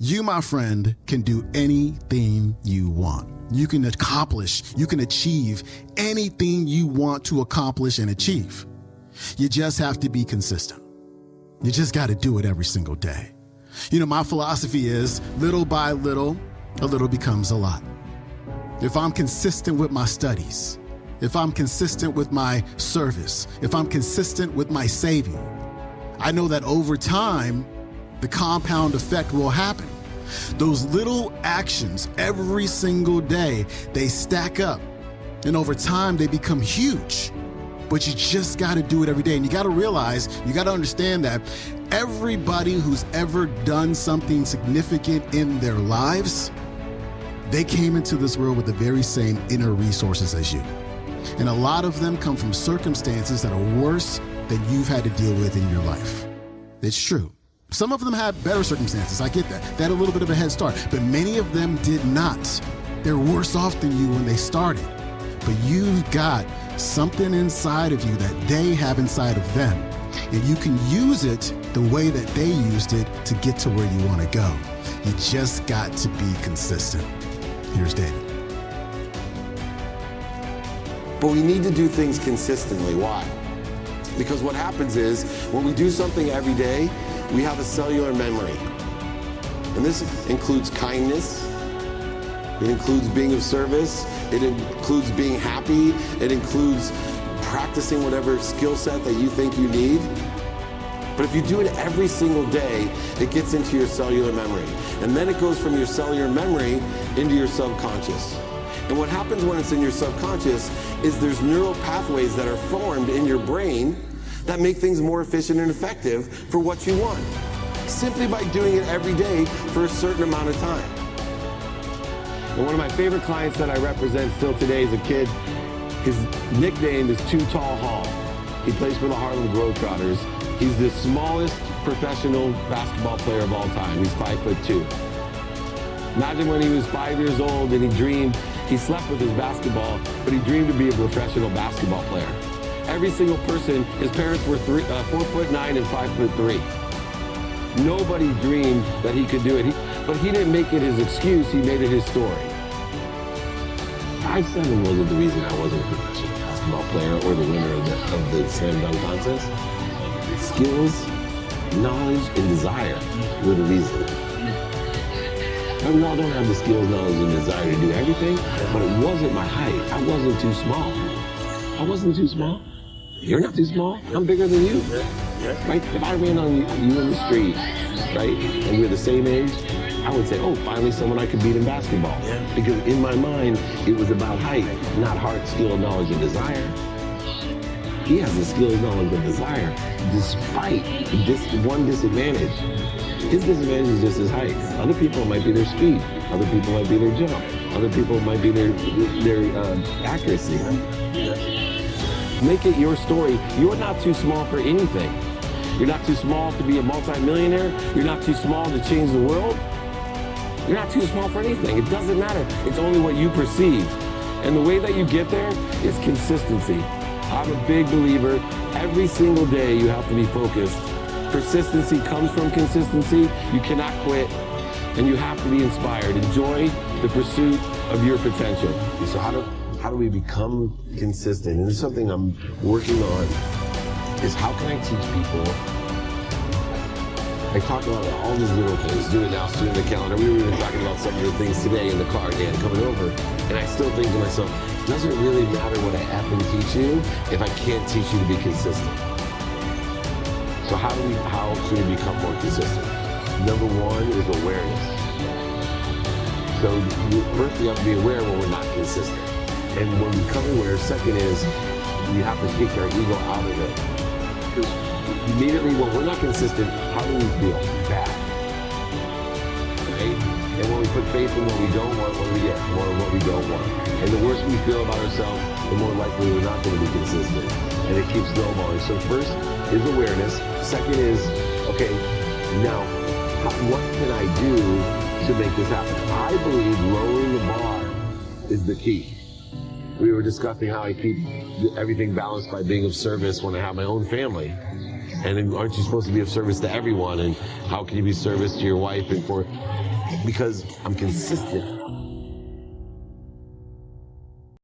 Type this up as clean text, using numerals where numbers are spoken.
You, my friend, can do anything you want. You can accomplish, you can achieve anything you want to accomplish and achieve. You just have to be consistent. You just got to do it every single day. You know, my philosophy is little by little, a little becomes a lot. If I'm consistent with my studies, if I'm consistent with my service, if I'm consistent with my saving, I know that over time, the compound effect will happen. Those little actions every single day, they stack up, and over time they become huge. But you just got to do it every day. And you got to realize, you got to understand that everybody who's ever done something significant in their lives, they came into this world with the very same inner resources as you. And a lot of them come from circumstances that are worse than you've had to deal with in your life. It's true. Some of them had better circumstances. I get that. They had a little bit of a head start, but many of them did not. They're worse off than you when they started. But you've got something inside of you that they have inside of them. And you can use it the way that they used it to get to where you want to go. You just got to be consistent. Here's David. But we need to do things consistently. Why? Because what happens is when we do something every day, we have a cellular memory. And this includes kindness. It includes being of service. It includes being happy. It includes practicing whatever skill set that you think you need. But if you do it every single day, it gets into your cellular memory. And then it goes from your cellular memory into your subconscious. And what happens when it's in your subconscious is there's neural pathways that are formed in your brain that make things more efficient and effective for what you want, simply by doing it every day for a certain amount of time. And one of my favorite clients that I represent still today is a kid. His nickname is Too Tall Hall. He plays for the Harlem Globetrotters. He's the smallest professional basketball player of all time. He's 5'2". Imagine when he was 5 years old and he slept with his basketball, but he dreamed to be a professional basketball player. Every single person, his parents were 4'9" and 5'3". Nobody dreamed that he could do it, but he didn't make it his excuse, he made it his story. 5'7" wasn't the reason I wasn't a professional basketball player or the winner of the slam dunk contest. Skills, knowledge, and desire were the reason. We all don't have the skills, knowledge, and desire to do everything, but it wasn't my height. I wasn't too small. I wasn't too small. You're not too small. I'm bigger than you. Right? If I ran on you in the street, right, and we're the same age, I would say, oh, finally someone I could beat in basketball. Because in my mind, it was about height, not heart, skill, knowledge, and desire. He has the skills, knowledge, and desire, despite this one disadvantage. His disadvantage is just his height. Other people might be their speed. Other people might be their jump. Other people might be their accuracy. Make it your story. You're not too small for anything. You're not too small to be a multi-millionaire. You're not too small to change the world. You're not too small for anything. It doesn't matter. It's only what you perceive. And the way that you get there is consistency. I'm a big believer. Every single day you have to be focused. Persistency comes from consistency. You cannot quit, and you have to be inspired. Enjoy the pursuit of your potential. So how do we become consistent? And this is something I'm working on, is how can I teach people? I talk about all these little things, do it now, do it in the calendar. We were even talking about some of the things today in the car, Dan, coming over. And I still think to myself, it doesn't really matter what I effing teach you if I can't teach you to be consistent. So how should we become more consistent? Number one is awareness. So first we have to be aware when we're not consistent. And when we become aware, second is we have to take our ego out of it. Because immediately when we're not consistent, how do we feel? Bad. Right? And when we put faith in what we don't want, what do we get? More of what we don't want. And the worse we feel about ourselves, the more likely we're not going to be consistent. And it keeps snowballing. So first is awareness. Second is, okay, now what can I do to make this happen? I believe lowering the bar is the key. We were discussing how I keep everything balanced by being of service when I have my own family. And then aren't you supposed to be of service to everyone? And how can you be service to your wife? Because I'm consistent.